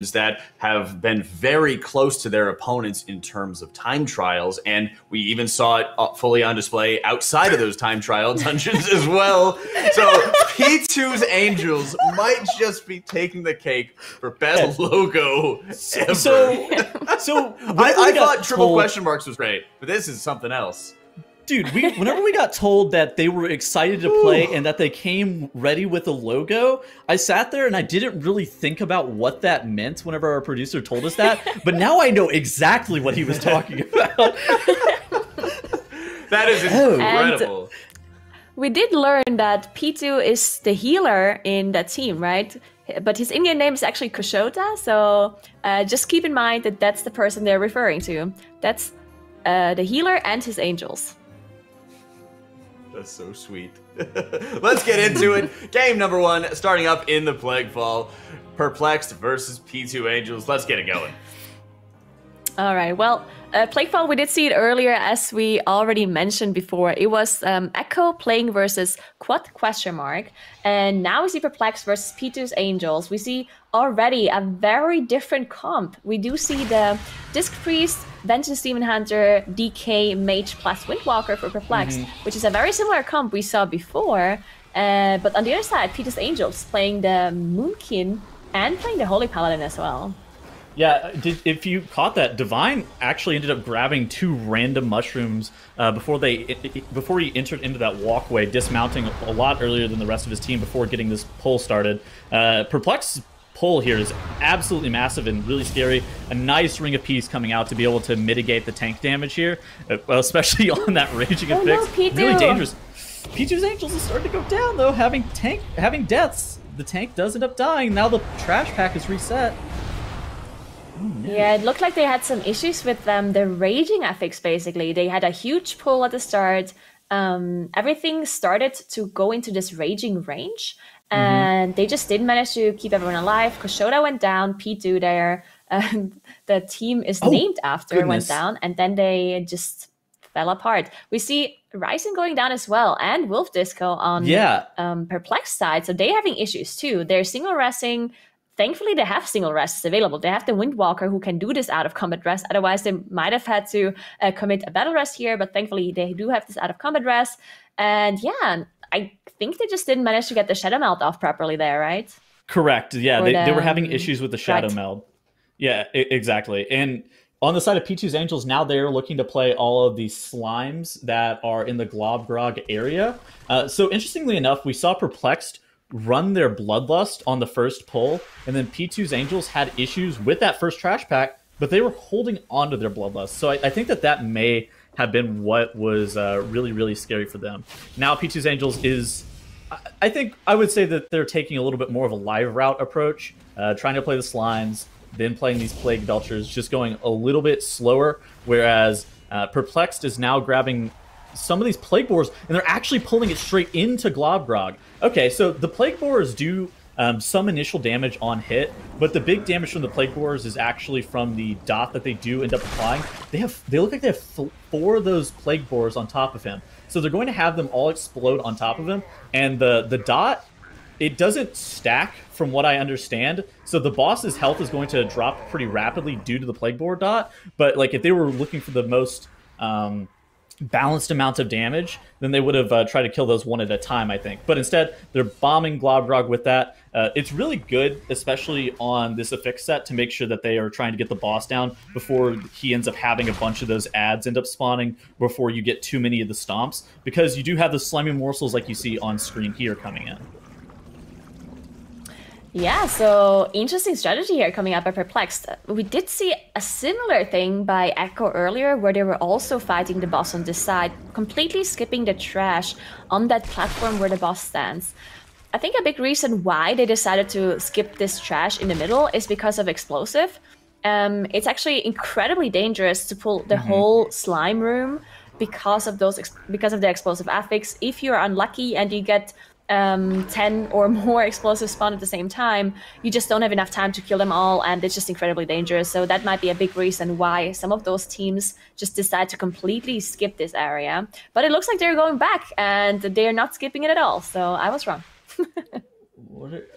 that have been very close to their opponents in terms of time trials, and we even saw it fully on display outside of those time trial dungeons as well. So P2's Angels might just be taking the cake for best logo ever. So I thought triple question marks was great, but this is something else. Dude, whenever we got told that they were excited to play and that they came ready with a logo, I sat there and I didn't really think about what that meant whenever our producer told us that. But now I know exactly what he was talking about. That is incredible. And we did learn that Pitu is the healer in that team, right? But his in-game name is actually Koshota, so just keep in mind that that's the person they're referring to. That's the healer and his angels. That's so sweet. Let's get into it. Game number 1, starting up in the Plaguefall. Perplexed versus P2 Angels. Let's get it going. All right, well, Plaguefall, we did see it earlier, as we already mentioned before. It was Echo playing versus Quad question mark. And now we see Perplexed versus P2's Angels. We see already a very different comp. We do see the Disc Priest, Vengeance Demon Hunter, DK, Mage plus Windwalker for Perplexed, which is a very similar comp we saw before. But on the other side, P2's Angels playing the Moonkin and playing the Holy Paladin as well. Yeah, if you caught that, Divine actually ended up grabbing 2 random mushrooms before he entered into that walkway, dismounting a lot earlier than the rest of his team before getting this pull started. Perplexed's pull here is absolutely massive and really scary. A nice Ring of Peace coming out to be able to mitigate the tank damage here, especially on that Raging Affix. No, really dangerous. P2's Angels is starting to go down though, having deaths. The tank does end up dying. Now the trash pack is reset. Yeah, it looked like they had some issues with the Raging Affix, basically. They had a huge pull at the start. Everything started to go into this Raging range, and they just didn't manage to keep everyone alive. Koshota went down, P2 there. The team is named after went down, and then they just fell apart. We see Ryzen going down as well, and Wolf Disco on Perplexed side, so they're having issues too. They're single resting. Thankfully, they have single rests available. They have the Windwalker who can do this out of combat rest. Otherwise, they might have had to commit a battle rest here. But thankfully, they do have this out of combat rest. And yeah, I think they just didn't manage to get the Shadow Meld off properly there, right? Correct. Yeah, they were having issues with the Shadow Meld. Yeah, exactly. And on the side of P2's Angels, now they're looking to play all of these slimes that are in the Globgrog area. So interestingly enough, we saw Perplexed run their Bloodlust on the first pull, and then P2's Angels had issues with that first trash pack, but they were holding on to their Bloodlust. So I think that may have been what was really, really scary for them. Now P2's Angels is, I would say that they're taking a little bit more of a live route approach, trying to play the slimes, then playing these Plague Belchers, just going a little bit slower, whereas Perplexed is now grabbing some of these Plague Borers, and they're actually pulling it straight into Globgrog. Okay, so the Plague Borers do some initial damage on hit, but the big damage from the Plague Borers is actually from the dot that they do end up applying. They look like they have 4 of those Plague Borers on top of him. So they're going to have them all explode on top of him, and the dot, it doesn't stack from what I understand. So the boss's health is going to drop pretty rapidly due to the Plague Borer dot, but like if they were looking for the most balanced amount of damage, then they would have tried to kill those one at a time, I think. But instead, they're bombing Globgrog with that. It's really good, especially on this affix set, to make sure that they are trying to get the boss down before he ends up having a bunch of those ads end up spawning, before you get too many of the stomps, because you do have the slimy morsels like you see on screen here coming in. Yeah, so interesting strategy here coming up by Perplexed. We did see a similar thing by Echo earlier, where they were also fighting the boss on this side, completely skipping the trash on that platform where the boss stands. I think a big reason why they decided to skip this trash in the middle is because of explosive. It's actually incredibly dangerous to pull the whole slime room because of the explosive affix. If you're unlucky and you get 10 or more explosives spawn at the same time, you just don't have enough time to kill them all, and it's just incredibly dangerous. So that might be a big reason why some of those teams just decide to completely skip this area. But it looks like they're going back, and they're not skipping it at all, so I was wrong.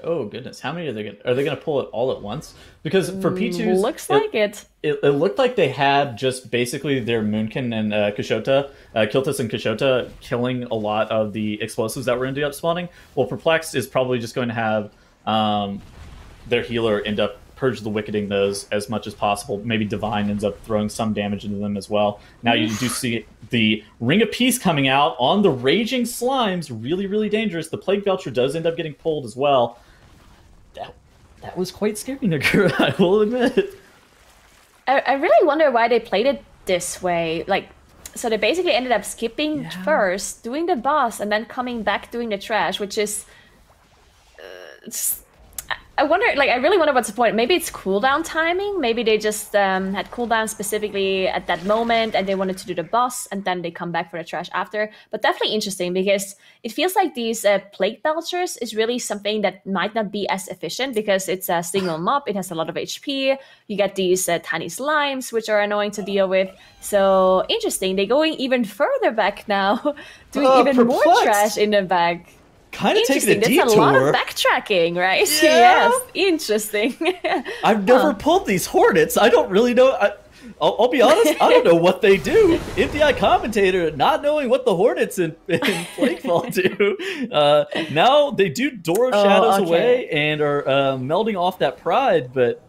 Oh goodness, how many are they going to pull it all at once? Because for P2's, looks like it. It looked like they had just basically their Moonkin and Kashota, Kiltus and Kashota killing a lot of the explosives that were ending up spawning. Well, Perplexed is probably just going to have their healer end up purge the wicketing those as much as possible. Maybe Divine ends up throwing some damage into them as well. Now you do see the Ring of Peace coming out on the Raging Slimes. Really, really dangerous. The Plague Belcher does end up getting pulled as well. That was quite scary, Nagura, I will admit. I really wonder why they played it this way. Like, so they basically ended up skipping first, doing the boss, and then coming back doing the trash, which is... I wonder, like, I really wonder what's the point. Maybe it's cooldown timing. Maybe they just had cooldown specifically at that moment and they wanted to do the boss and then they come back for the trash after. But definitely interesting because it feels like these Plague Belchers is really something that might not be as efficient because it's a single mob. It has a lot of HP. You get these tiny slimes, which are annoying to deal with. So interesting. They're going even further back now, doing even more trash in the bag. Kind of taking a detour. That's a lot of backtracking, right? Yeah. Yes, interesting. I've never pulled these Hornets. I don't really know. I'll be honest, I don't know what they do. MDI commentator, not knowing what the Hornets in Plaguefall do. Now they do Door of Shadows away and are melding off that Pride, but...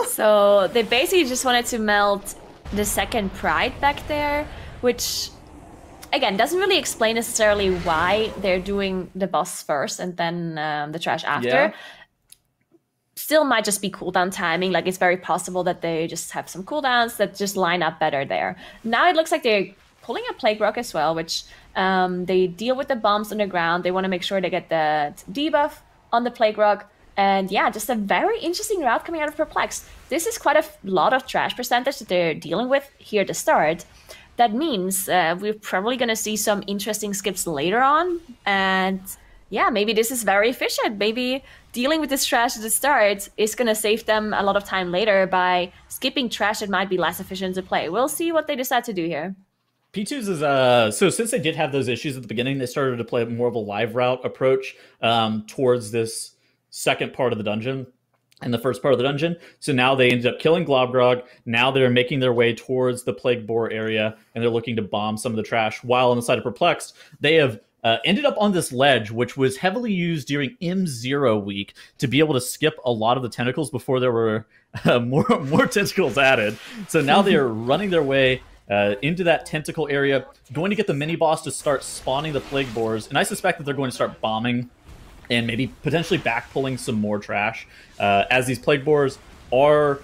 So they basically just wanted to melt the second Pride back there, which... Again, doesn't really explain necessarily why they're doing the boss first and then the trash after. Yeah. Still might just be cooldown timing. Like, it's very possible that they just have some cooldowns that just line up better there. Now it looks like they're pulling a Plague Rock as well, which they deal with the bombs underground. They want to make sure they get the debuff on the Plague Rock. And yeah, just a very interesting route coming out of Perplexed. This is quite a lot of trash percentage that they're dealing with here to start. That means we're probably going to see some interesting skips later on. And yeah, maybe this is very efficient. Maybe dealing with this trash at the start is going to save them a lot of time later by skipping trash that might be less efficient to play. We'll see what they decide to do here. P2's is, so since they did have those issues at the beginning, they started to play more of a live route approach towards this second part of the dungeon. In the first part of the dungeon. So now they ended up killing Globgrog. Now they're making their way towards the Plague Boar area, and they're looking to bomb some of the trash. While on the side of Perplexed, they have ended up on this ledge, which was heavily used during M0 week to be able to skip a lot of the tentacles before there were more tentacles added. So now they are running their way into that tentacle area, going to get the mini-boss to start spawning the Plague Boars, and I suspect that they're going to start bombing and maybe potentially back-pulling some more trash, as these Plague Boars are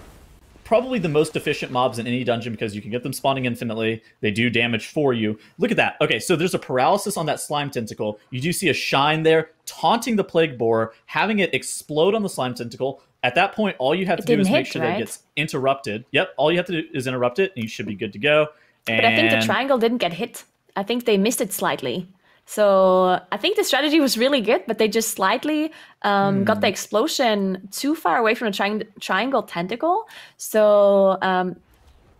probably the most efficient mobs in any dungeon because you can get them spawning infinitely. They do damage for you. Look at that. Okay, so there's a paralysis on that slime tentacle. You do see a shine there, taunting the Plague Boar, having it explode on the slime tentacle. At that point, all you have to do is make sure that it gets interrupted. Yep, all you have to do is interrupt it, and you should be good to go. But I think the triangle didn't get hit. I think they missed it slightly. So I think the strategy was really good, but they just slightly got the explosion too far away from the triangle tentacle. So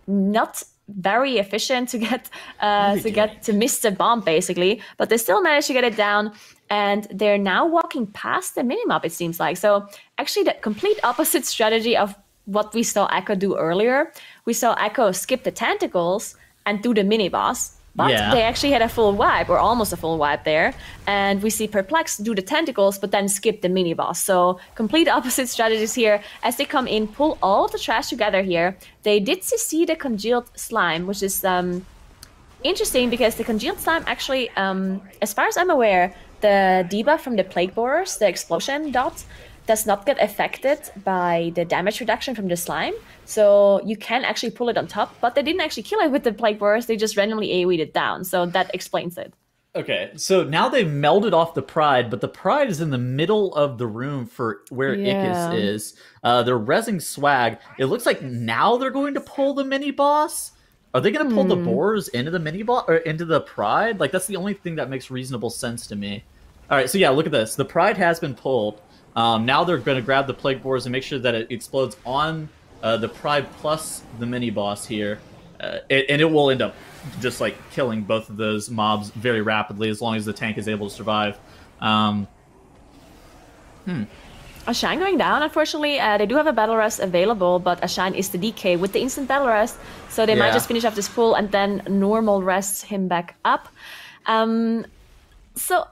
not very efficient to get to miss the bomb basically, but they still managed to get it down. And they're now walking past the minimap, it seems like. So actually the complete opposite strategy of what we saw Echo do earlier. We saw Echo skip the tentacles and do the mini boss. But they actually had a full wipe, or almost a full wipe there. And we see Perplexed do the tentacles, but then skip the mini-boss. So complete opposite strategies here. As they come in, pull all of the trash together here. They did see the congealed slime, which is interesting because the congealed slime actually, as far as I'm aware, the debuff from the Plague Borers, the explosion dot, does not get affected by the damage reduction from the slime. So you can actually pull it on top, but they didn't actually kill it with the Plague Borers, they just randomly AoE'd it down. So that explains it. Okay, so now they've melded off the Pride, but the Pride is in the middle of the room for where Ickis is. They're rezzing Swag. It looks like now they're going to pull the mini-boss? Are they going to pull the Boars into the mini-boss, or into the Pride? Like, that's the only thing that makes reasonable sense to me. All right, so yeah, look at this. The Pride has been pulled. Now they're going to grab the Plague Boars and make sure that it explodes on the Pride plus the mini-boss here. And it will end up just like killing both of those mobs very rapidly as long as the tank is able to survive. Ashan going down, unfortunately. They do have a battle rest available, but Ashan is the DK with the instant battle rest, so they might just finish off this pull and then normal rest him back up. So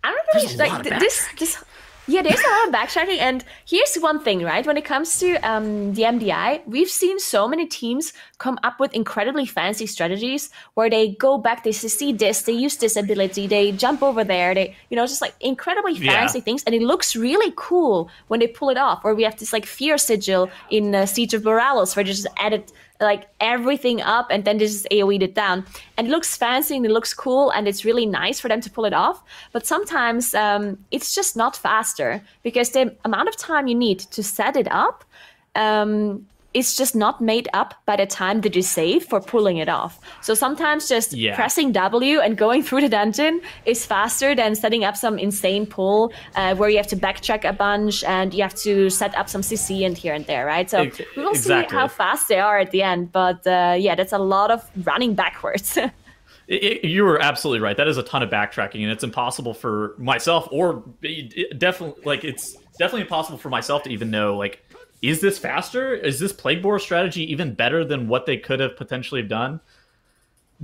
I don't really like this. Yeah, there's a lot of backtracking, and here's one thing, right? When it comes to the MDI, we've seen so many teams come up with incredibly fancy strategies where they go back, they see this, they use this ability, they jump over there, they, just like incredibly fancy things, and it looks really cool when they pull it off. Or we have this like fear sigil in Siege of Borealis where they just added like everything up and then they just AoE'd it down, and it looks fancy and it looks cool and it's really nice for them to pull it off. But sometimes it's just not faster because the amount of time you need to set it up it's just not made up by the time that you save for pulling it off. So sometimes just pressing W and going through the dungeon is faster than setting up some insane pull where you have to backtrack a bunch and you have to set up some CC and here and there, right? So we will see how fast they are at the end. But that's a lot of running backwards. You were absolutely right. That is a ton of backtracking, and it's impossible for myself, or it's definitely impossible for myself to even know, like, is this faster? Is this Plague Boar strategy even better than what they could have potentially done?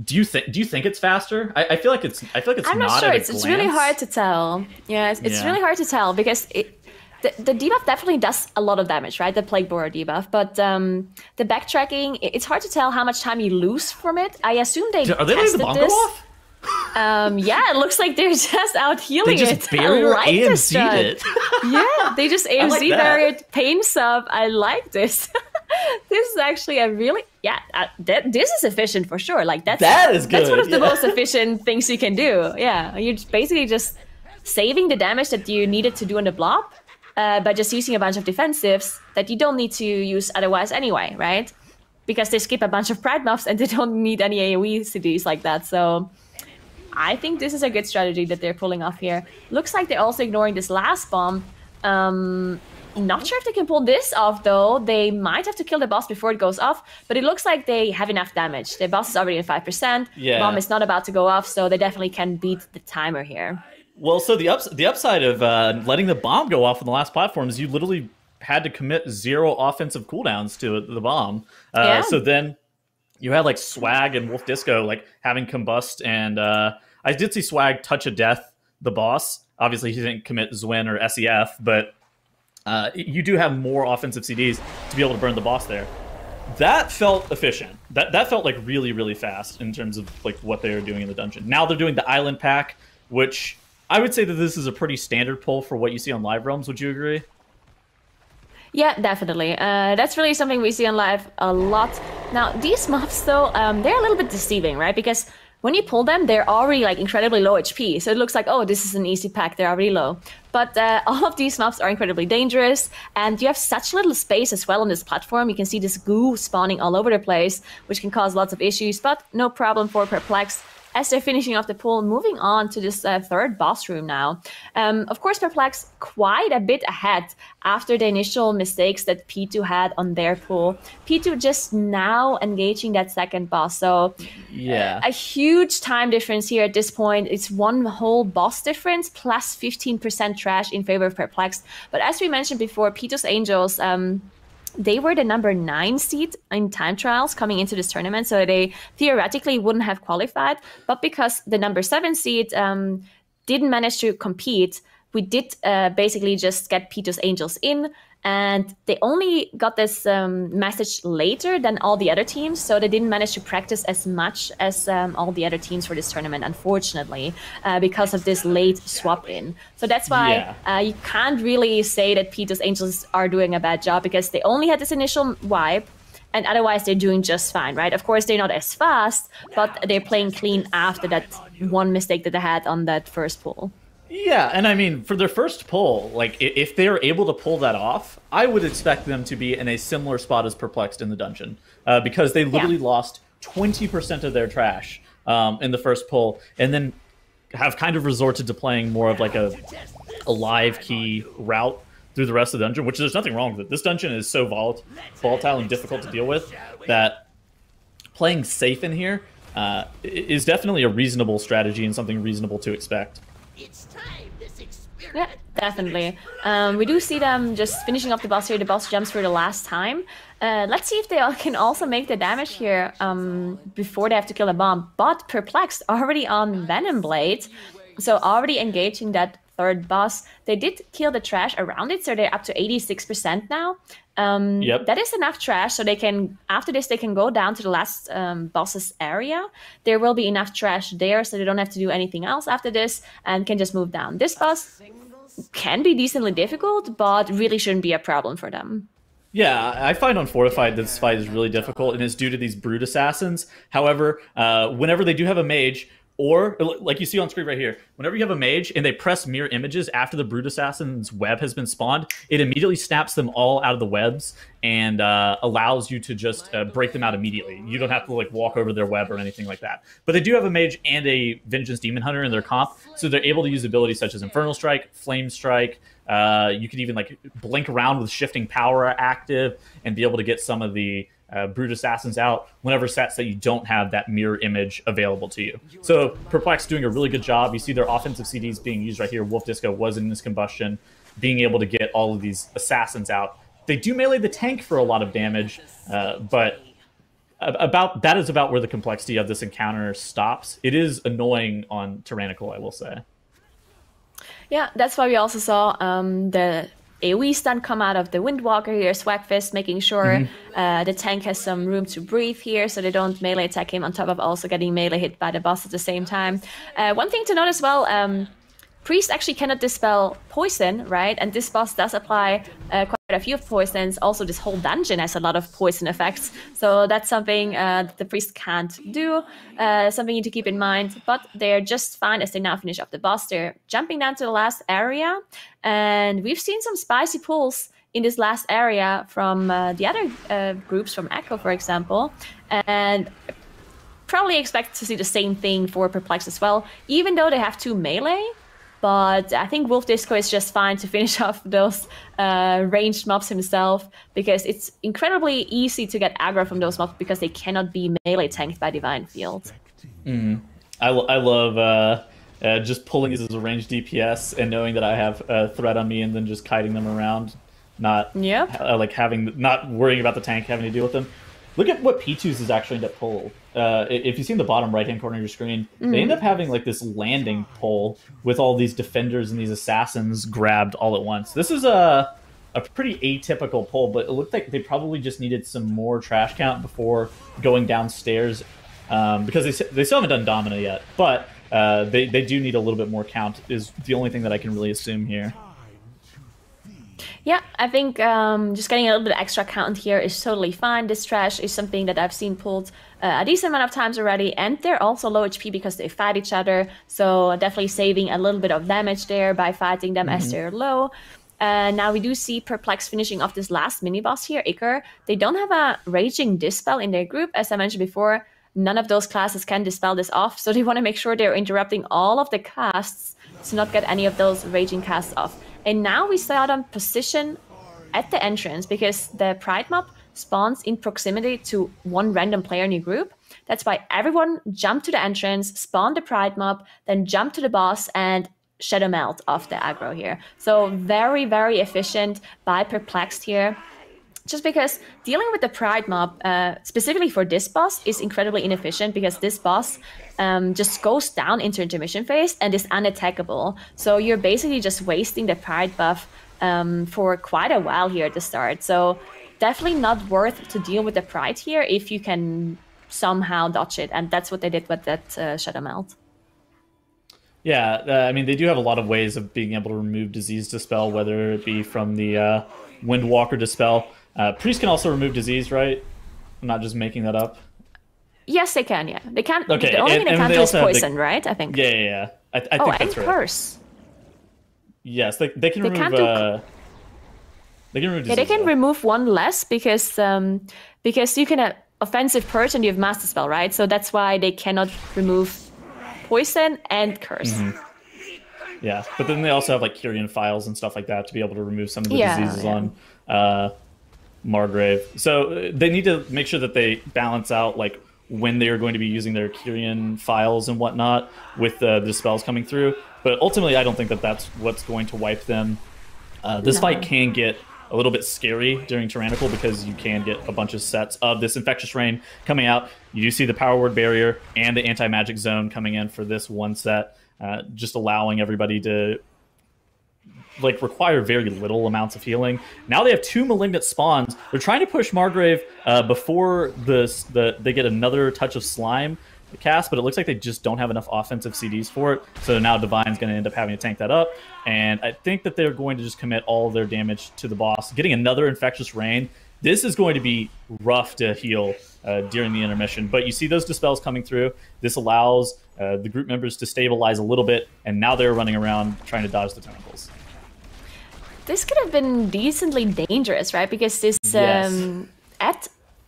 Do you think it's faster? I feel like it's. I'm not sure. It's really hard to tell. Yeah, it's really hard to tell because the debuff definitely does a lot of damage, right? The Plague Boar debuff, but the backtracking, it's hard to tell how much time you lose from it. I assume are they letting the bomb go off? It looks like they're just out healing it. They just barrier AMC'd it. Yeah, they just AMC barriered pain sub. I like this. This is actually a really this is efficient for sure. Like that is good. That's one of the most efficient things you can do. Yeah, you're basically just saving the damage that you needed to do on the blob by just using a bunch of defensives that you don't need to use otherwise anyway, right? Because they skip a bunch of pride buffs and they don't need any AoE CDs like that. So I think this is a good strategy that they're pulling off here. Looks like they're also ignoring this last bomb. Not sure if they can pull this off, though. They might have to kill the boss before it goes off, but it looks like they have enough damage. The boss is already at 5%. Bomb is not about to go off, so they definitely can beat the timer here. Well, so the upside of letting the bomb go off on the last platform is you literally had to commit 0 offensive cooldowns to the bomb. So then you had like Swag and Wolf Disco like having combust, and I did see Swag touch a death the boss. Obviously, he didn't commit Zwin or SEF, but you do have more offensive CDs to be able to burn the boss there. That felt efficient. That felt like really, really fast in terms of like what they were doing in the dungeon. Now they're doing the island pack, which I would say that this is a pretty standard pull for what you see on Live Realms. Would you agree? Yeah, definitely. That's really something we see on live a lot. Now, these mobs, though, they're a little bit deceiving, right? Because when you pull them, they're already like incredibly low HP. So it looks like, oh, this is an easy pack. They're already low. But all of these mobs are incredibly dangerous. And you have such little space as well on this platform. You can see this goo spawning all over the place, which can cause lots of issues. But no problem for Perplexed, as they're finishing off the pull, moving on to this third boss room now. Of course, Perplexed quite a bit ahead after the initial mistakes that Pitu had on their pull. Pitu just now engaging that second boss. So a huge time difference here at this point. It's one whole boss difference plus 15% trash in favor of Perplexed. But as we mentioned before, Pitu's Angels, they were the number 9 seed in time trials coming into this tournament, so they theoretically wouldn't have qualified. But because the number 7 seed didn't manage to compete, we did basically just get Pitu's Angels in, and they only got this message later than all the other teams, so they didn't manage to practice as much as all the other teams for this tournament, unfortunately, because of this late swap in. So that's why you can't really say that Pitu's Angels are doing a bad job, because they only had this initial wipe, and otherwise they're doing just fine, right? Of course, they're not as fast, but they're playing clean after that one mistake that they had on that first pull. Yeah, and I mean, for their first pull, like, if they're able to pull that off, I would expect them to be in a similar spot as Perplexed in the dungeon, because they literally lost 20% of their trash in the first pull, and then have kind of resorted to playing more of like a live key route through the rest of the dungeon, which there's nothing wrong with it. This dungeon is so volatile and difficult to deal with that playing safe in here is definitely a reasonable strategy and something reasonable to expect. It's time this experiment Yeah, definitely. We do see them just finishing up the boss here. The boss jumps for the last time. Let's see if they can also make the damage here before they have to kill a bomb. But Perplexed already on Venom Blade, so already engaging that third boss. They did kill the trash around it, so they're up to 86% now. That is enough trash, so they can, after this, they can go down to the last boss's area. There will be enough trash there, so they don't have to do anything else after this, and can just move down. This boss can be decently difficult, but really shouldn't be a problem for them. Yeah, I find on Fortified this fight is really difficult, and it's due to these Brute Assassins. However, whenever they do have a mage, or, like you see on screen right here, whenever you have a mage and they press mirror images after the Brute Assassin's web has been spawned, it immediately snaps them all out of the webs and allows you to just break them out immediately. You don't have to like walk over their web or anything like that. But they do have a mage and a Vengeance Demon Hunter in their comp, so they're able to use abilities such as Infernal Strike, Flame Strike. You could even like blink around with Shifting Power active and be able to get some of the Brute Assassins out whenever sets that you don't have that mirror image available to you. So Perplexed doing a really good job. You see their offensive CDs being used right here. Wolf Disco was in this combustion, being able to get all of these assassins out. They do melee the tank for a lot of damage, but that is about where the complexity of this encounter stops. It is annoying on Tyrannical, I will say. Yeah, that's why we also saw the AoE stun come out of the Windwalker here, Swagfist, making sure the tank has some room to breathe here so they don't melee attack him, on top of also getting melee hit by the boss at the same time. One thing to note as well, Priest actually cannot dispel poison, right? And this boss does apply quite a few poisons. Also, this whole dungeon has a lot of poison effects. So that's something the Priest can't do, something you need to keep in mind. But they're just fine as they now finish off the boss. They're jumping down to the last area. And we've seen some spicy pulls in this last area from the other groups, from Echo, for example. And probably expect to see the same thing for Perplexed as well, even though they have 2 melee. But I think Wolf Disco is just fine to finish off those ranged mobs himself, because it's incredibly easy to get aggro from those mobs because they cannot be melee tanked by Divine Field. I love just pulling these as a ranged DPS and knowing that I have a threat on me and then just kiting them around, not worrying about the tank having to deal with them. Look at what Pitu's is actually end up pull. If you see in the bottom right-hand corner of your screen, they end up having like this landing pole with all these defenders and these assassins grabbed all at once. This is a pretty atypical pull, but it looked like they probably just needed some more trash count before going downstairs, because they still haven't done Domina yet, but they do need a little bit more count is the only thing that I can really assume here. Yeah, I think just getting a little bit of extra count here is totally fine. This trash is something that I've seen pulled a decent amount of times already, and they're also low HP because they fight each other, so definitely saving a little bit of damage there by fighting them as they're low. Now we do see Perplex finishing off this last mini-boss here, Iker. They don't have a Raging Dispel in their group, as I mentioned before. None of those classes can dispel this off, so they want to make sure they're interrupting all of the casts to not get any of those Raging casts off. And now we saw them position at the entrance because the Pride mob spawns in proximity to one random player in your group. That's why everyone jumped to the entrance, spawned the Pride mob, then jumped to the boss and Shadow Melt off the aggro here. So very, very efficient by Perplexed here. Just because dealing with the Pride mob, specifically for this boss, is incredibly inefficient because this boss just goes down into intermission phase and is unattackable. So you're basically just wasting the Pride buff for quite a while here at the start. So definitely not worth to deal with the Pride here if you can somehow dodge it. And that's what they did with that Shadow Melt. Yeah, I mean, they do have a lot of ways of being able to remove Disease Dispel, whether it be from the Windwalker Dispel. Priest can also remove disease, right? I'm not just making that up. Yes, they can, yeah. They can't. Okay, the only thing they can't do is poison, right? I think. Yeah. I think that's right. And curse. Yes, they can remove... They can remove disease. Yeah, they can remove one less because you can offensive purge and you have Master Spell, right? So that's why they cannot remove poison and curse. Yeah, but then they also have like Kyrian files and stuff like that to be able to remove some of the diseases on Margrave. So they need to make sure that they balance out like when they are going to be using their Kyrian files and whatnot with the spells coming through. But ultimately, I don't think that that's what's going to wipe them. This fight can get a little bit scary during Tyrannical because you can get a bunch of sets of this Infectious Rain coming out. You do see the Power Word Barrier and the Anti-Magic Zone coming in for this one set, just allowing everybody to require very little amounts of healing. Now they have 2 Malignant spawns. They're trying to push Margrave before they get another touch of Slime cast, but it looks like they just don't have enough offensive CDs for it. So now Divine's going to end up having to tank that up. And I think that they're going to just commit all of their damage to the boss. Getting another Infectious Rain, this is going to be rough to heal during the intermission. But you see those Dispels coming through. This allows the group members to stabilize a little bit, and now they're running around trying to dodge the tentacles. This could have been decently dangerous, right? Because this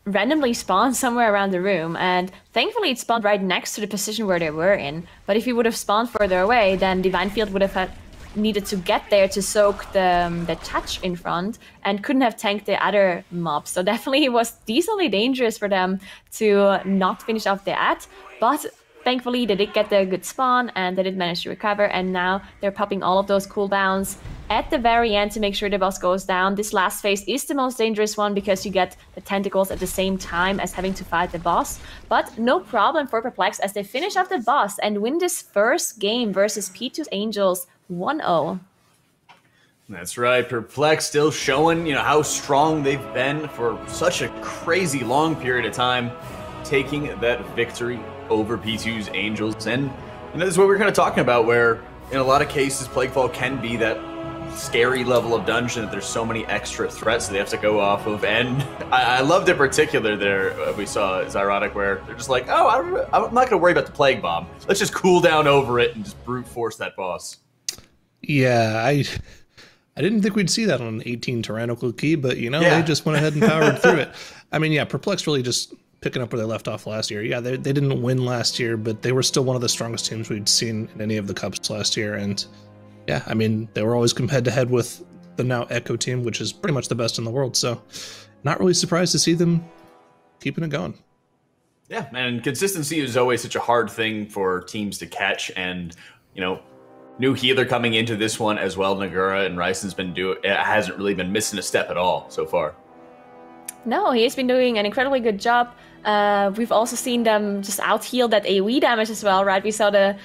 randomly spawned somewhere around the room, and thankfully it spawned right next to the position where they were in. But if he would have spawned further away, then Divine Field would have needed to get there to soak the touch in front and couldn't have tanked the other mobs. So definitely it was decently dangerous for them to not finish off the ad, but thankfully they did get the good spawn and they did manage to recover, and now they're popping all of those cooldowns at the very end to make sure the boss goes down. This last phase is the most dangerous one because you get the tentacles at the same time as having to fight the boss. But no problem for Perplexed as they finish off the boss and win this first game versus Pitu's Angels 1-0. That's right, Perplexed still showing, how strong they've been for such a crazy long period of time, taking that victory over P2's Angels. And this is what we're kind of talking about, where in a lot of cases Plaguefall can be that scary level of dungeon that there's so many extra threats they have to go off of. And I loved in particular there, we saw Zyrotic, where they're just like, oh, I'm not going to worry about the Plague Bomb. Let's just cool down over it and just brute force that boss. Yeah, I didn't think we'd see that on an 18 Tyrannical key, but they just went ahead and powered through it. I mean, yeah, Perplexed really just picking up where they left off last year. Yeah, they didn't win last year, but they were still one of the strongest teams we'd seen in any of the cups last year. And yeah, I mean, they were always head to head with the now Echo team, which is pretty much the best in the world. So not really surprised to see them keeping it going. Yeah, and consistency is always such a hard thing for teams to catch. And, new healer coming into this one as well. Nagura and Ryson's hasn't really been missing a step at all so far. No, he's been doing an incredibly good job. We've also seen them just out-heal that AoE damage as well, right? We saw the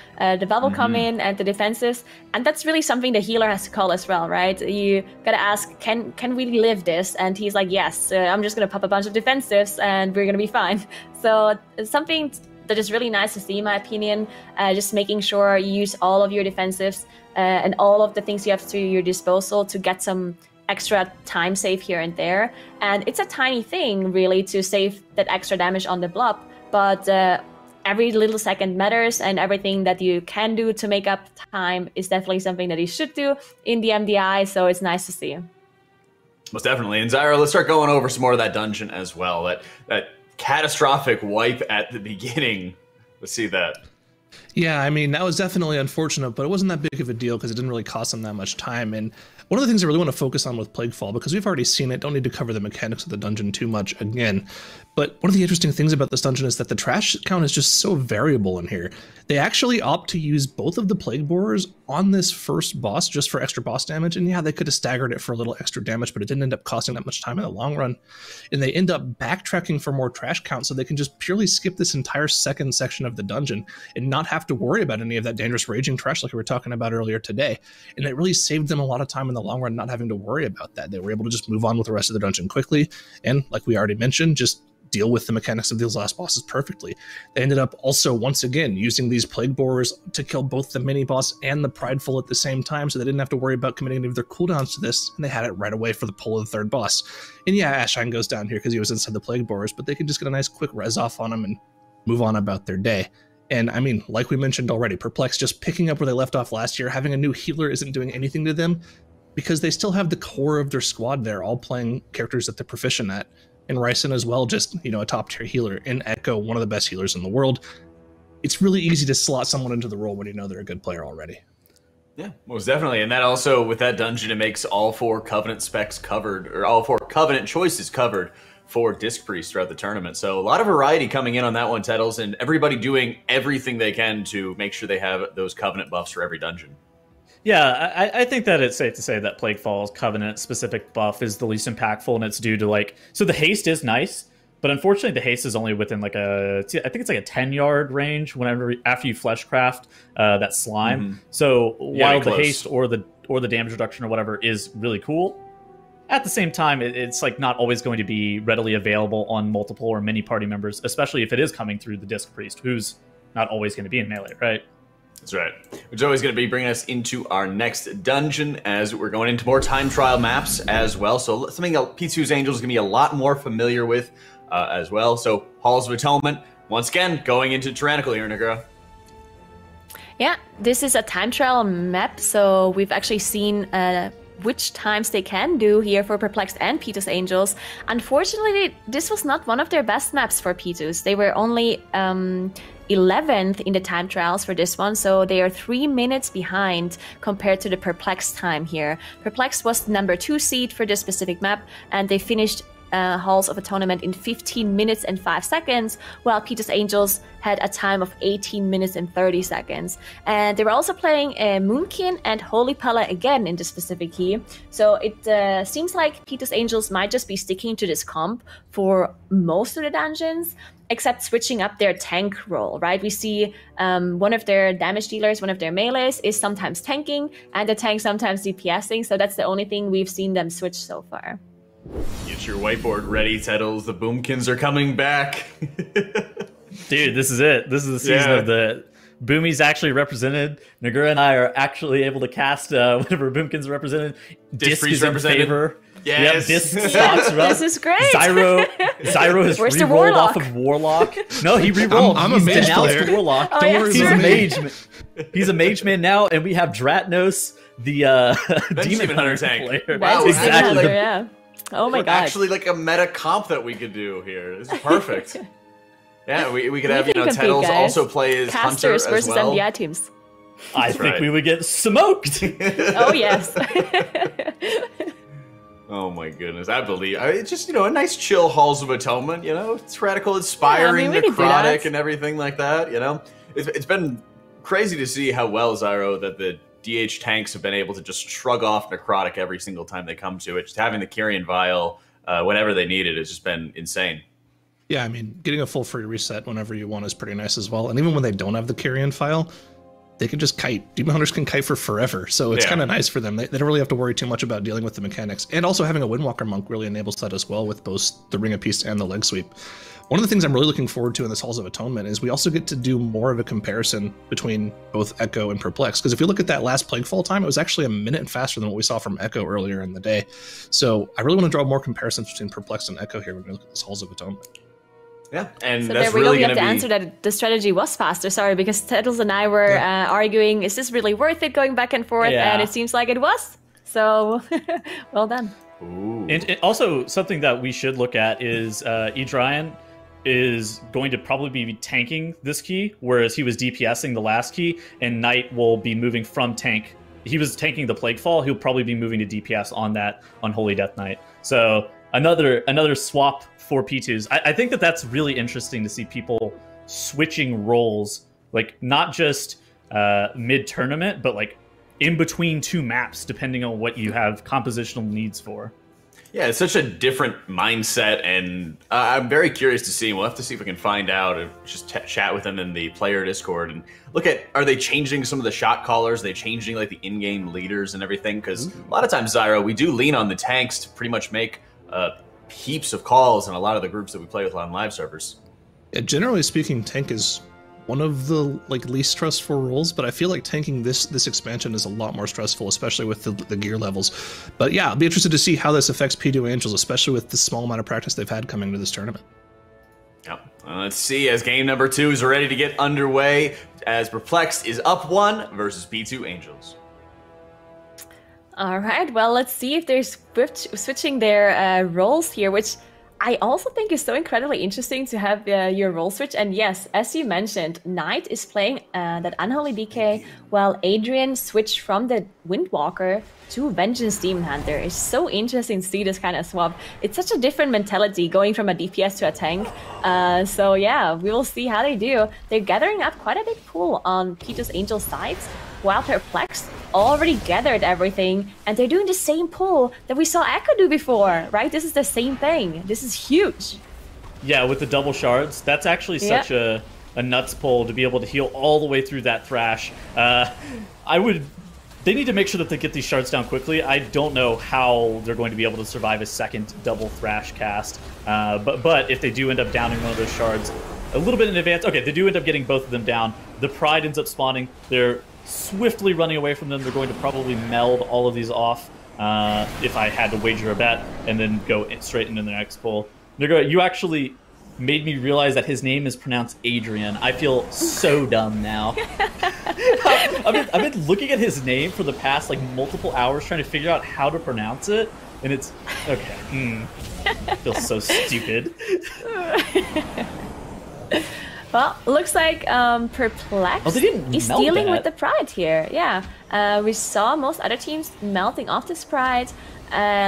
bubble come in and the defensives, and that's really something the healer has to call as well, right? You gotta ask, can we live this? And he's like, yes, I'm just gonna pop a bunch of defensives and we're gonna be fine. So it's something that is really nice to see, in my opinion. Just making sure you use all of your defensives and all of the things you have to your disposal to get some extra time save here and there. And it's a tiny thing, really, to save that extra damage on the blob. But every little second matters, and everything that you can do to make up time is definitely something that you should do in the MDI, so it's nice to see. Most definitely. And Zyra, let's start going over some more of that dungeon as well. That catastrophic wipe at the beginning. Let's see that. Yeah, I mean, that was definitely unfortunate, but it wasn't that big of a deal because it didn't really cost them that much time. And one of the things I really want to focus on with Plaguefall, because we've already seen it, don't need to cover the mechanics of the dungeon too much again, but one of the interesting things about this dungeon is that the trash count is just so variable in here. They actually opt to use both of the Plague Borers on this first boss just for extra boss damage, and yeah, they could have staggered it for a little extra damage, but it didn't end up costing that much time in the long run. And they end up backtracking for more trash count, so they can just purely skip this entire second section of the dungeon and not have to worry about any of that dangerous raging trash like we were talking about earlier today. And it really saved them a lot of time in the long run not having to worry about that. They were able to just move on with the rest of the dungeon quickly, and like we already mentioned, just deal with the mechanics of these last bosses perfectly. They ended up also, once again, using these Plague Borers to kill both the mini-boss and the Prideful at the same time, so they didn't have to worry about committing any of their cooldowns to this, and they had it right away for the pull of the third boss. And yeah, Ashine goes down here because he was inside the Plague Borers, but they can just get a nice quick res off on him and move on about their day. And I mean, like we mentioned already, Perplexed just picking up where they left off last year, having a new healer isn't doing anything to them, because they still have the core of their squad there, all playing characters that they're proficient at. And Ryson as well, just, a top-tier healer. In Echo, one of the best healers in the world. It's really easy to slot someone into the role when you know they're a good player already. Yeah, most definitely. And that also, with that dungeon, it makes all 4 Covenant specs covered, or all 4 Covenant choices covered for Disc Priest throughout the tournament. So a lot of variety coming in on that one, Tettles, and everybody doing everything they can to make sure they have those Covenant buffs for every dungeon. Yeah, I think that it's safe to say that Plaguefall's Covenant-specific buff is the least impactful, and it's due to, like... So the haste is nice, but unfortunately the haste is only within, like, I think it's like a 10-yard range after you fleshcraft that slime. Mm-hmm. So while the haste or the damage reduction or whatever is really cool, at the same time, it's like not always going to be readily available on multiple or many party members, especially if it is coming through the Disc Priest, who's not always going to be in melee, right? That's right. Which is always going to be bringing us into our next dungeon as we're going into more time trial maps as well. So something that Pitu's Angels is going to be a lot more familiar with as well. So Halls of Atonement, once again, going into Tyrannical here, Nagura. Yeah, this is a time trial map, so we've actually seen which times they can do here for Perplexed and Pitu's Angels. Unfortunately, this was not one of their best maps for Pitu's. They were only 11th in the time trials for this one, so they are 3 minutes behind compared to the Perplexed time here. Perplexed was the number 2 seed for this specific map, and they finished Halls of Atonement in 15 minutes and 5 seconds, while Pitu's Angels had a time of 18 minutes and 30 seconds. And they were also playing Moonkin and Holy Pella again in this specific key. So it seems like Pitu's Angels might just be sticking to this comp for most of the dungeons, except switching up their tank role, right? We see one of their damage dealers, one of their melees, is sometimes tanking, and the tank sometimes DPSing, so that's the only thing we've seen them switch so far. Get your whiteboard ready, Tettles. The Boomkins are coming back. Dude, this is it. This is the season of the Boomies actually represented. Nagura and I are actually able to cast whenever Boomkins are represented. Disc is in favor. Yes. Yep, Disc stocks are up. This is great. Zyro has re-rolled off of Warlock. No, he re-rolled. I'm a mage player. Warlock. Oh, yeah, he's a mage. He's a mage man now, and we have Dratnos, the Demon Hunter tank player. Wow, exactly. Yeah. Oh my god. Actually, like a meta comp that we could do here. This is perfect. Yeah, we could have, Tettles also play as Casters Hunter as versus well. MDI teams. I think we would get smoked. Oh, yes. Oh my goodness, I believe. It's just, a nice chill Halls of Atonement, It's radical, inspiring, necrotic, and everything like that, It's been crazy to see how well, Zyro, that the DH tanks have been able to just shrug off necrotic every single time they come to it. Just having the Kyrian Vial whenever they need it has just been insane. Yeah, I mean, getting a full free reset whenever you want is pretty nice as well. And even when they don't have the Kyrian Vial, they can just kite. Demon Hunters can kite for forever, so it's kind of nice for them. They don't really have to worry too much about dealing with the mechanics. And also having a Windwalker Monk really enables that as well with both the Ring of Peace and the Leg Sweep. One of the things I'm really looking forward to in this Halls of Atonement is we also get to do more of a comparison between both Echo and Perplexed. Because if you look at that last Plaguefall time, it was actually a minute faster than what we saw from Echo earlier in the day. So I really want to draw more comparisons between Perplexed and Echo here when we look at this Halls of Atonement. Yeah, and so that's there we really go. We have to to answer that the strategy was faster. Sorry, because Tettles and I were arguing, is this really worth it going back and forth? Yeah. And it seems like it was. So, well done. Ooh. And also, something that we should look at is Edryan is going to probably be tanking this key, whereas he was DPSing the last key, and Knight will be moving from tank. He was tanking the Plaguefall. He'll probably be moving to DPS on that Unholy Death Knight. So another swap for P2s. I think that's really interesting to see people switching roles, like not just mid-tournament, but like in between two maps, depending on what you have compositional needs for. Yeah, it's such a different mindset, and I'm very curious to see. We'll have to see if we can find out and just chat with them in the player Discord and look at, are they changing some of the shot callers? Are they changing like the in-game leaders and everything? Because a lot of times, Zyro, we do lean on the tanks to pretty much make heaps of calls in a lot of the groups that we play with on live servers. Yeah, generally speaking, tank is one of the least stressful roles, but I feel like tanking this expansion is a lot more stressful, especially with the gear levels. But yeah, I'll be interested to see how this affects P2 Angels, especially with the small amount of practice they've had coming to this tournament. Yep. Let's see as game number 2 is ready to get underway, as Perplexed is up 1 versus P2 Angels. All right, well, let's see if they're switching their roles here, which I also think it's so incredibly interesting to have your role switch. And yes, as you mentioned, Knight is playing that Unholy DK, while Adrian switched from the Windwalker to Vengeance Demon Hunter. It's so interesting to see this kind of swap. It's such a different mentality going from a DPS to a tank. So yeah, we will see how they do. They're gathering up quite a big pool on Pitu's Angel sides, while Perplexed already gathered everything, and they're doing the same pull that we saw Echo do before, right? This is the same thing. This is huge. Yeah, with the double shards, that's actually such a nuts pull to be able to heal all the way through that Thrash. They need to make sure that they get these shards down quickly. I don't know how they're going to be able to survive a second double Thrash cast, but if they do end up downing one of those shards a little bit in advance, okay, they do end up getting both of them down. The Pride ends up spawning. They're swiftly running away from them. They're going to probably meld all of these off if I had to wager a bet, and then go straight into the next pull. You actually made me realize that his name is pronounced Adrian. I feel so dumb now. I've been looking at his name for the past like multiple hours trying to figure out how to pronounce it, and it's okay. I feel so stupid. Well, looks like Perplexed is dealing with the Pride here. Yeah, we saw most other teams melting off this Pride.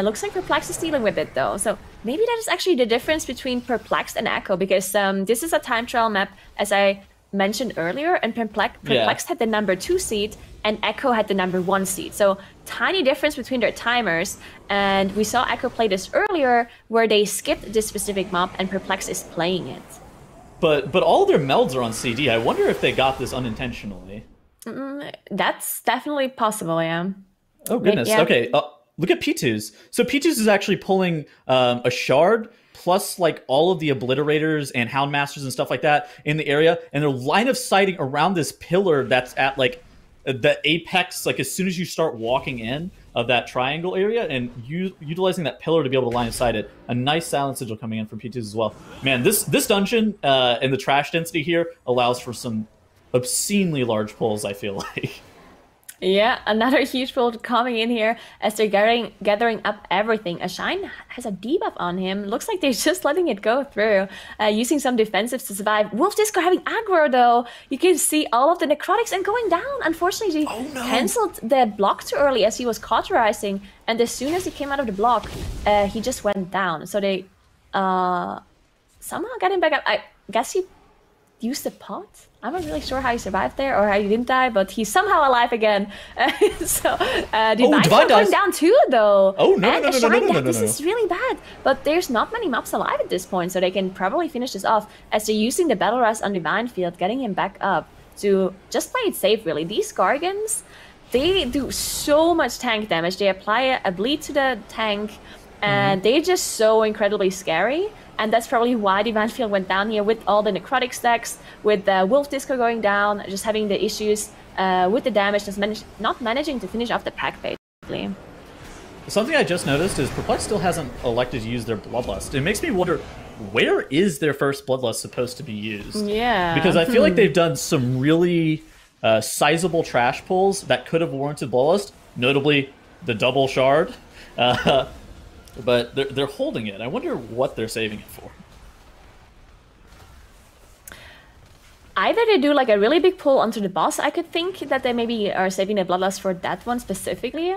Looks like Perplexed is dealing with it though. So maybe that is actually the difference between Perplexed and Echo, because this is a time trial map, as I mentioned earlier, and Perplexed had the number 2 seed and Echo had the number 1 seed. So tiny difference between their timers. And we saw Echo play this earlier, where they skipped this specific mob and Perplexed is playing it. But all their melds are on CD. I wonder if they got this unintentionally. That's definitely possible, yeah. Oh, goodness. Yeah. Okay, look at Pitu's. So Pitu's is actually pulling a shard, plus like all of the Obliterators and Houndmasters and stuff like that in the area. And they're line of sighting around this pillar that's at like the apex, like as soon as you start walking in of that triangle area, and utilizing that pillar to be able to line of sight it. A nice silent sigil coming in from P2's as well. Man, this dungeon and the trash density here allows for some obscenely large pulls, I feel like. Yeah, another huge pull coming in here as they're gathering up everything. Ashine has a debuff on him. Looks like they're just letting it go through, using some defensives to survive. Wolf Disco having aggro though. You can see all of the necrotics and going down. Unfortunately, he cancelled the block too early as he was cauterizing, and as soon as he came out of the block, he just went down. So they somehow got him back up. I guess he used the pot? I'm not really sure how he survived there or how he didn't die, but he's somehow alive again. So Divine going down too, though. Oh, no. This is really bad. But there's not many mobs alive at this point, so they can probably finish this off as they're using the Battle Rush on Divine Field, getting him back up to just play it safe, really. These Gargans, they do so much tank damage. They apply a bleed to the tank, and they're just so incredibly scary. And that's probably why Divine Field went down here with all the necrotic stacks, with the Wolf Disco going down, just having the issues with the damage, just not managing to finish off the pack, basically. Something I just noticed is Perplexed still hasn't elected to use their Bloodlust. It makes me wonder, where is their first Bloodlust supposed to be used? Yeah. Because I feel like they've done some really sizable trash pulls that could have warranted Bloodlust, notably the double shard. But they're holding it. I wonder what they're saving it for. Either they do like a really big pull onto the boss, I could think that they maybe are saving the Bloodlust for that one specifically,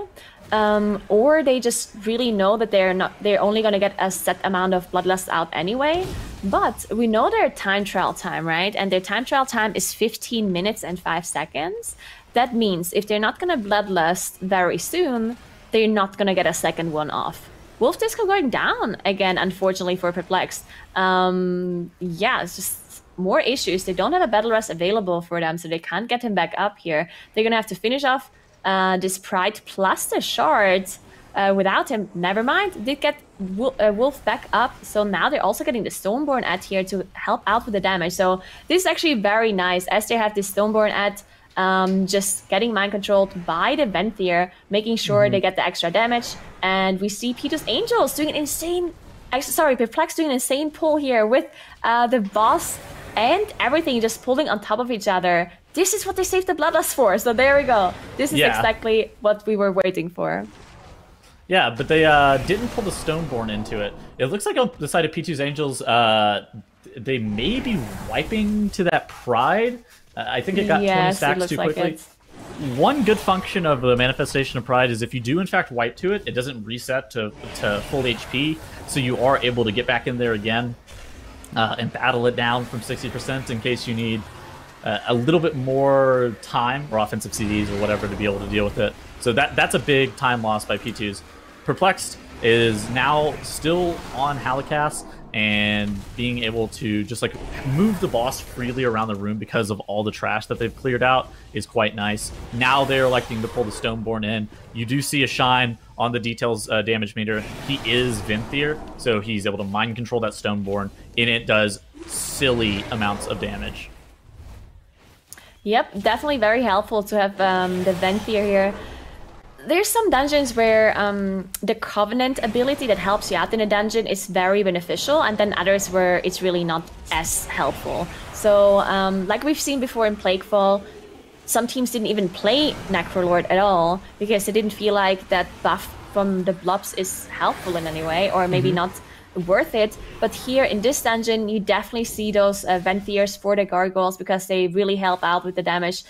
or they just really know that they're only going to get a set amount of Bloodlust out anyway. But we know their time trial time, right? And their time trial time is 15 minutes and 5 seconds. That means if they're not going to Bloodlust very soon, they're not going to get a second one off. Wolf Disco going down again, unfortunately, for Perplexed. Yeah, it's just more issues. They don't have a Battle Rush available for them, so they can't get him back up here. They're going to have to finish off this Pride plus the shards without him. Never mind, did get Wolf back up, so now they're also getting the Stoneborn at here to help out with the damage. So this is actually very nice, as they have this Stoneborn at just getting mind controlled by the Venthyr, making sure they get the extra damage. And we see Pitu's Angels doing an insane, Perplexed doing an insane pull here with the boss and everything just pulling on top of each other. This is what they saved the Bloodlust for, so there we go. This is exactly what we were waiting for. Yeah, but they didn't pull the Stoneborn into it. It looks like on the side of P2's Angels, they may be wiping to that Pride. I think it got 20 stacks too quickly. Like one good function of the Manifestation of Pride is if you do in fact wipe to it, it doesn't reset to full HP, so you are able to get back in there again and battle it down from 60% in case you need a little bit more time or offensive CDs or whatever to be able to deal with it. So that's a big time loss by P2's. Perplexed is now still on Halikas and being able to just like move the boss freely around the room because of all the trash that they've cleared out is quite nice. Now they're electing to pull the Stoneborn in. You do see a shine on the details damage meter. He is Venthyr, so he's able to mind control that Stoneborn, and it does silly amounts of damage. Yep, definitely very helpful to have the Venthyr here. There's some dungeons where the Covenant ability that helps you out in a dungeon is very beneficial, and then others where it's really not as helpful. So, like we've seen before in Plaguefall, some teams didn't even play Necrolord at all because they didn't feel like that buff from the blobs is helpful in any way, or maybe not worth it. But here in this dungeon, you definitely see those Venthyrs for the Gargoyles because they really help out with the damage.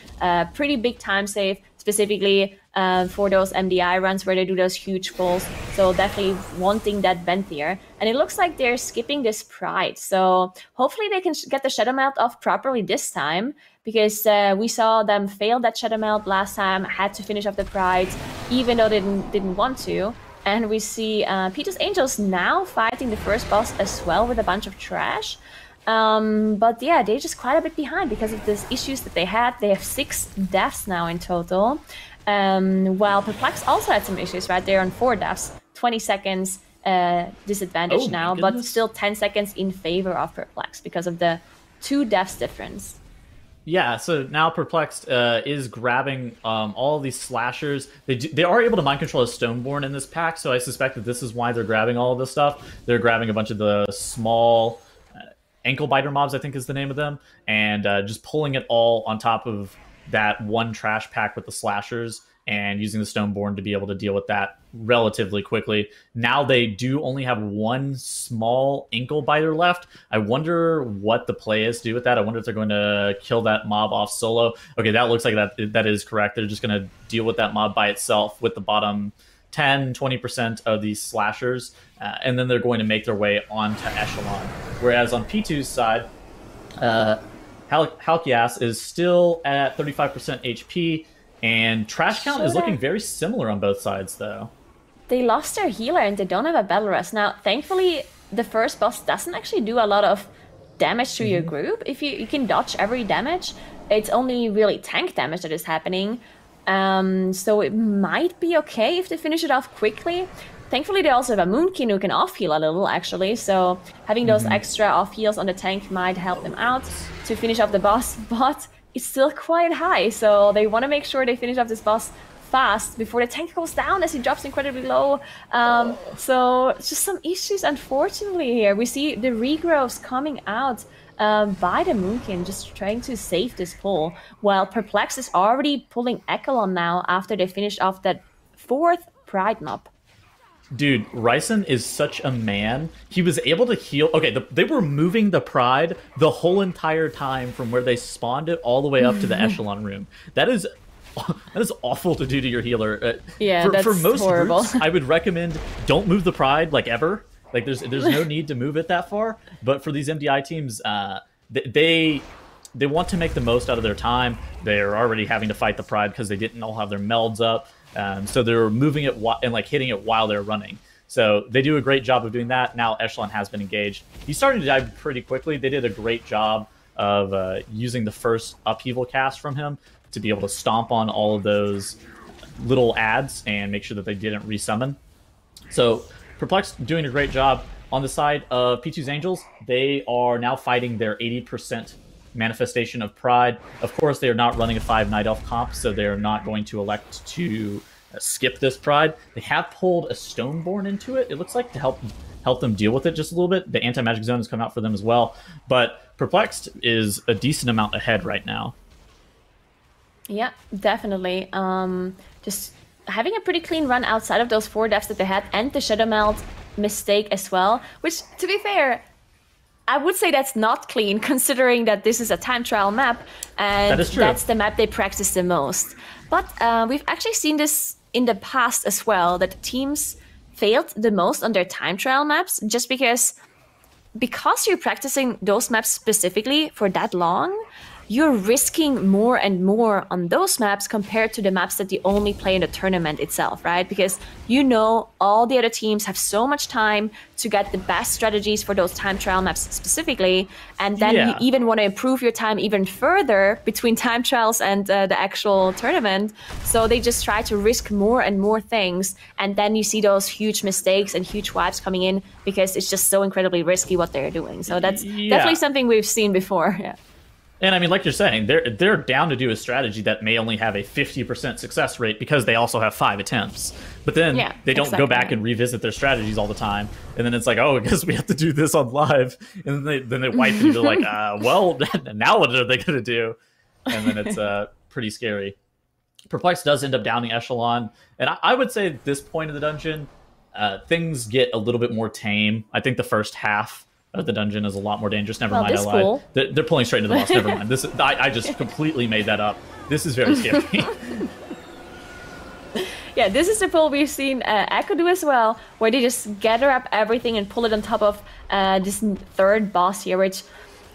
Pretty big time save, specifically for those MDI runs where they do those huge pulls. So definitely wanting that Venthyr. And it looks like they're skipping this Pride. So hopefully they can get the Shadow Melt off properly this time, because we saw them fail that Shadow Melt last time, had to finish off the Pride, even though they didn't want to. And we see P2's Angels now fighting the first boss as well with a bunch of trash. But yeah, they're just quite a bit behind because of these issues that they had. They have 6 deaths now in total. While Perplexed also had some issues, right? They're on 4 deaths, 20 seconds disadvantage now, but still 10 seconds in favor of Perplexed because of the 2 deaths difference. Yeah, so now Perplexed is grabbing all of these slashers. They are able to mind control a Stoneborn in this pack, so I suspect that this is why they're grabbing all of this stuff. They're grabbing a bunch of the small ankle biter mobs, I think is the name of them, and just pulling it all on top of that one trash pack with the slashers and using the Stoneborn to be able to deal with that relatively quickly. Now they do only have 1 small ankle biter left. I wonder what the play is to do with that. I wonder if they're going to kill that mob off solo. Okay, that looks like that is correct. They're just going to deal with that mob by itself with the bottom 10-20% of these slashers, and then they're going to make their way onto Echelon. Whereas on P2's side, Halkias is still at 35% HP, and trash count is looking very similar on both sides, though. They lost their healer and they don't have a battle rest. Now, thankfully, the first boss doesn't actually do a lot of damage to your group. If you can dodge every damage, it's only really tank damage that is happening. So it might be okay if they finish it off quickly. Thankfully, they also have a Moonkin who can off-heal a little, actually. So having those extra off-heals on the tank might help them out to finish off the boss. But it's still quite high, so they want to make sure they finish off this boss fast before the tank goes down as he drops incredibly low. So just some issues, unfortunately, here. We see the regrowths coming out by the Moonkin, just trying to save this pull, while Perplexed is already pulling Echelon now after they finished off that 4th Pride mob. Dude, Ryson is such a man. He was able to heal. Okay, they were moving the Pride the whole entire time from where they spawned it all the way up to the Echelon room. That is awful to do to your healer. Yeah, that's for most horrible. groups, I would recommend don't move the Pride like ever. Like there's no need to move it that far. But for these MDI teams, they want to make the most out of their time. They're already having to fight the Pride because they didn't all have their melds up. So they're moving it and like hitting it while they're running. So they do a great job of doing that. Now Echelon has been engaged. He's starting to die pretty quickly. They did a great job of using the first upheaval cast from him to be able to stomp on all of those little ads and make sure that they didn't resummon. So Perplexed doing a great job. On the side of P2's Angels, they are now fighting their 80% manifestation of Pride. Of course, they are not running a 5 Night Elf comp, so they're not going to elect to skip this Pride. They have pulled a Stoneborn into it, it looks like, to help them deal with it just a little bit. The anti-magic zone has come out for them as well. But Perplexed is a decent amount ahead right now. Yeah, definitely. Just having a pretty clean run outside of those 4 deaths that they had and the Shadow Meld mistake as well, which, to be fair, I would say that's not clean, considering that this is a time trial map, and that's the map they practice the most. But we've actually seen this in the past as well, that teams failed the most on their time trial maps, just because you're practicing those maps specifically for that long, you're risking more and more on those maps compared to the maps that you only play in the tournament itself, right? Because all the other teams have so much time to get the best strategies for those time trial maps specifically, and then you even want to improve your time even further between time trials and the actual tournament. So they just try to risk more and more things, and then you see those huge mistakes and huge wipes coming in because it's just so incredibly risky what they're doing. So that's definitely something we've seen before. Yeah. And I mean, like you're saying, they're down to do a strategy that may only have a 50% success rate because they also have 5 attempts. But then they don't go back and revisit their strategies all the time. And then it's like, oh, I guess we have to do this on live. And then they wipe and they're like, well, now what are they going to do? And then it's pretty scary. Perplexed does end up downing Echelon. And I would say at this point of the dungeon, things get a little bit more tame. I think the first half the dungeon is a lot more dangerous. Never mind, I lied. Cool. They're pulling straight into the boss. Never mind. I just completely made that up. This is very scary. Yeah, this is the pull we've seen Echo do as well, where they just gather up everything and pull it on top of this 3rd boss here, which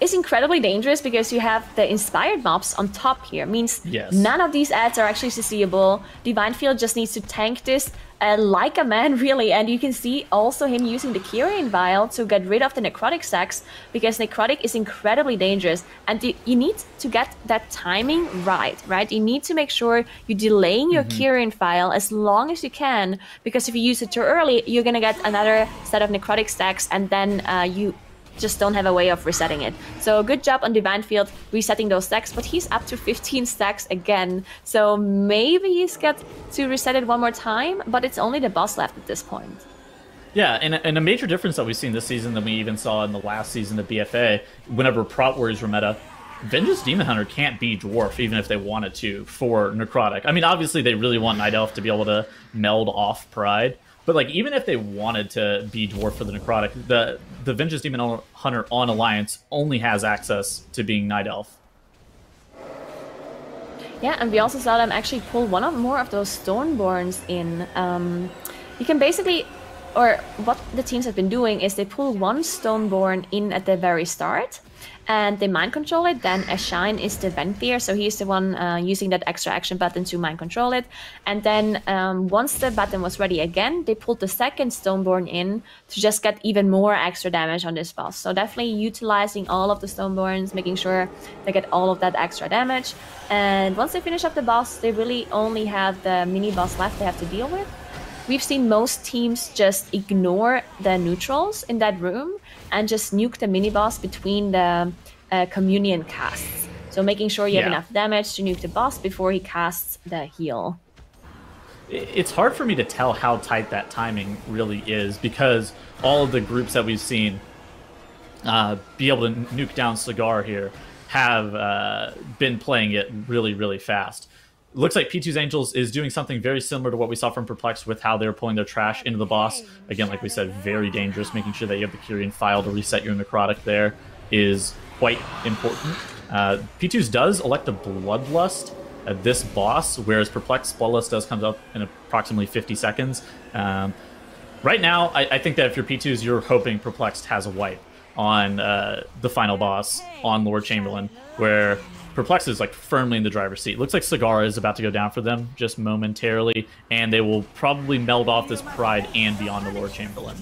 is incredibly dangerous because you have the inspired mobs on top here. It means none of these ads are actually CCable. Divine Field just needs to tank this like a man, really. And you can see also him using the Kyrian Vial to get rid of the necrotic stacks, because necrotic is incredibly dangerous. And you need to get that timing right? You need to make sure you're delaying your Kyrian Vial as long as you can, because if you use it too early, you're going to get another set of necrotic stacks, and then you just don't have a way of resetting it. So good job on Divine Field resetting those stacks, but he's up to 15 stacks again. So maybe he's got to reset it one more time, but it's only the boss left at this point. Yeah, and a major difference that we've seen this season than we even saw in the last season of BFA, whenever Prot Warriors were meta, Vengeance Demon Hunter can't be Dwarf even if they wanted to for Necrotic. I mean, obviously they really want Night Elf to be able to meld off Pride, but like even if they wanted to be Dwarf for the Necrotic, the Vengeance Demon Hunter on Alliance only has access to being Night Elf. Yeah, and we also saw them actually pull one or more of those Stoneborns in. You can basically, or what the teams have been doing is they pull one Stoneborn in at the very start, and they mind control it. Then Ashine is the Venthyr, so he's the one using that extra action button to mind control it. And then once the button was ready again, they pulled the second Stoneborn in to just get even more extra damage on this boss. So definitely utilizing all of the Stoneborns, making sure they get all of that extra damage. And once they finish up the boss, they really only have the mini boss left they have to deal with. We've seen most teams just ignore the neutrals in that room and just nuke the mini-boss between the communion casts. So making sure you have enough damage to nuke the boss before he casts the heal. It's hard for me to tell how tight that timing really is, because all of the groups that we've seen be able to nuke down Cigar here have been playing it really, really fast. Looks like P2's Angels is doing something very similar to what we saw from Perplexed with how they're pulling their trash into the boss. Again, like we said, very dangerous. Making sure that you have the Kyrian File to reset your Necrotic there is quite important. P2's does elect a Bloodlust at this boss, whereas Perplexed Bloodlust does come up in approximately 50 seconds. Right now, I think that if you're P2's, you're hoping Perplexed has a wipe on the final boss on Lord Chamberlain, where Perplexed is like firmly in the driver's seat. Looks like Cigar is about to go down for them just momentarily, and they will probably meld off this Pride and be on the Lord Chamberlain.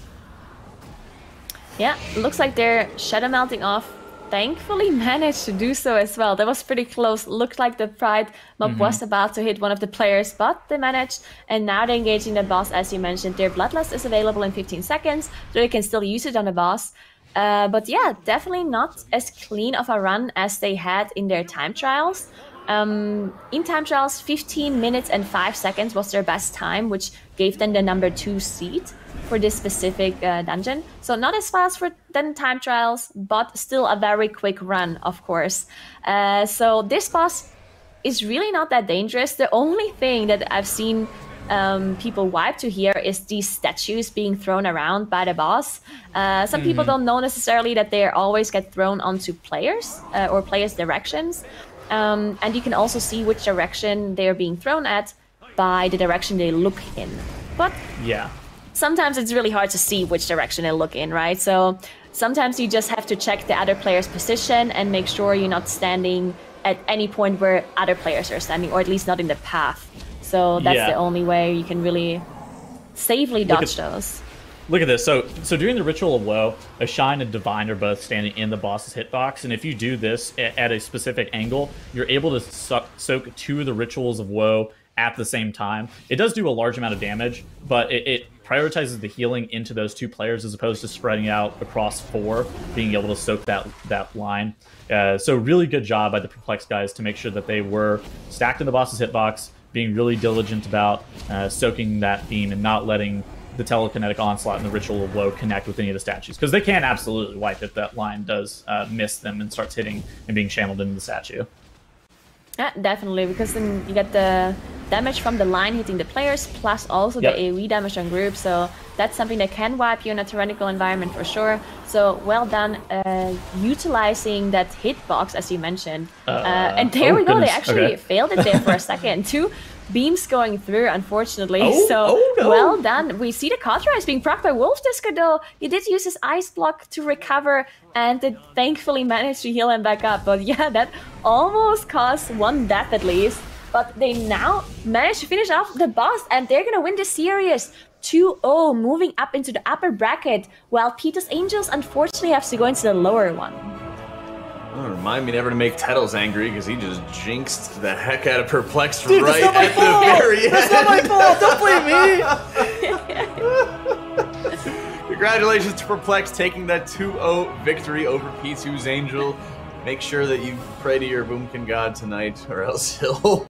Yeah, looks like they're shadow melting off. Thankfully managed to do so as well. That was pretty close. Looked like the Pride mob was about to hit one of the players, but they managed. And now they're engaging the boss, as you mentioned. Their Bloodlust is available in 15 seconds, so they can still use it on the boss. But yeah, definitely not as clean of a run as they had in their time trials. In time trials, 15 minutes and 5 seconds was their best time, which gave them the number 2 seed for this specific dungeon. So not as fast than time trials, but still a very quick run, of course. So this boss is really not that dangerous. The only thing that I've seen people wipe to here is these statues being thrown around by the boss. Some people don't know necessarily that they always get thrown onto players or players' directions. And you can also see which direction they're being thrown at by the direction they look in. But yeah, sometimes it's really hard to see which direction they look in, right? So sometimes you just have to check the other player's position and make sure you're not standing at any point where other players are standing, or at least not in the path. So that's the only way you can really safely dodge those. Look at this. So during the Ritual of Woe, a Shine and Divine are both standing in the boss's hitbox, and if you do this at a specific angle, you're able to soak 2 of the Rituals of Woe at the same time. It does do a large amount of damage, but it prioritizes the healing into those 2 players as opposed to spreading out across 4, being able to soak that line. So really good job by the Perplexed guys to make sure that they were stacked in the boss's hitbox, being really diligent about soaking that beam and not letting the telekinetic onslaught and the Ritual of Woe connect with any of the statues, because they can absolutely wipe if that line does miss them and starts hitting and being channeled into the statue. Yeah, definitely, because then you get the damage from the line hitting the players, plus also the AoE damage on groups, so that's something that can wipe you in a tyrannical environment for sure. So well done utilizing that hitbox, as you mentioned. And there we go, they actually failed it there for a second. 2 beams going through, unfortunately. Well done. We see the Cauterize being procced by Wolf Disco, though. He did use his Ice Block to recover and did thankfully manage to heal him back up. But yeah, that almost caused 1 death at least. But they now managed to finish off the boss, and they're gonna win the series 2-0, moving up into the upper bracket, while Pitu's Angels unfortunately have to go into the lower one. Oh, remind me never to make Tettles angry, because he just jinxed the heck out of Perplexed. Dude, right at the very end. That's not my fault! Don't blame me! Congratulations to Perplexed taking that 2-0 victory over Pitu's Angel. Make sure that you pray to your Boomkin God tonight, or else he'll